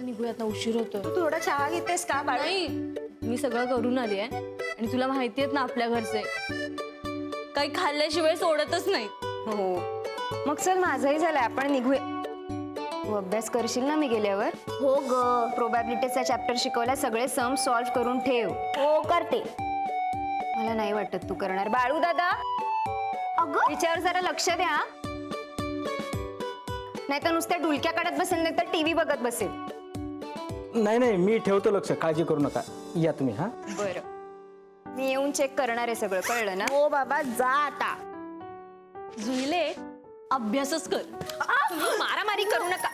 आपण निघूयात ना, उशीर होतोय. तू थोडा चहा घेतेस का बाळू? नाही, मी सगळं करून आली आहे आणि तुला माहिती आहेत ना आपल्या घरचे काही खाल्ल्याशिवाय सोडतच नाही. हो मग चल, माझंही झालंय, आपण निघूया. तू अभ्यास करशील ना मी गेल्यावर? हो ग. प्रोबॅबिलिटीचा चॅप्टर शिकवला, सगळे सम सॉल्व्ह करून ठेव. हो करते. मला नाही वाटत तू करणार. बाळू दादा, अगं तिच्यावर जरा लक्ष द्या. नाही तर नुसत्या डुलक्या काढत बसेल, नाही तर टीव्ही बघत बसेल. नाही नाही, मी ठेवतो लक्ष, काळजी करू नका. या तुम्ही. हा बरं, मी येऊन चेक करणार आहे सगळं, कळलं ना? हो बाबा, जा आता. जुईले अभ्यासच कर. मारामारी करू नका,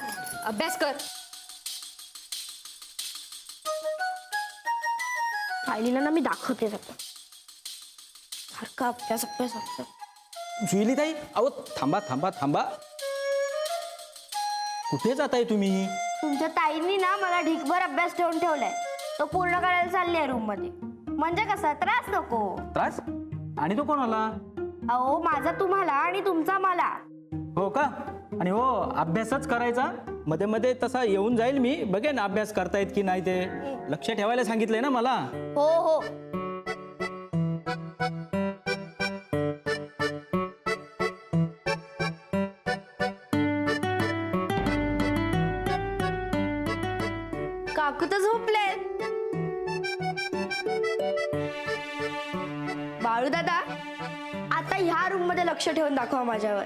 अभ्यास कर. सायलीला ना मी दाखवते सगळं. सारखा अभ्यास अभ्यास अभ्यास. जुईलीताई, अहो थांबा थांबा थांबा. कुठे जाताय तुम्ही? तुमच्या ताईंनी ना मला ढीकभर अभ्यास ठेवून ठेवलाय. तो पूर्ण करायला चालली आहे रूम मध्ये. म्हणजे कसा त्रास नको. त्रास? आणि तो कोण आला? अहो, माझा तुम्हाला आणि तुमचा मला. हो का? आणि हो, अभ्यासच करायचा. मध्ये मध्ये तसा येऊन जाईल मी, बघेन अभ्यास करतायत की नाही ते. लक्ष ठेवायला सांगितलंय ना मला. हो हो. काकू तर झोपले. बाळू दादा, आता ह्या रूम मध्ये लक्ष ठेवून दाखवा माझ्यावर.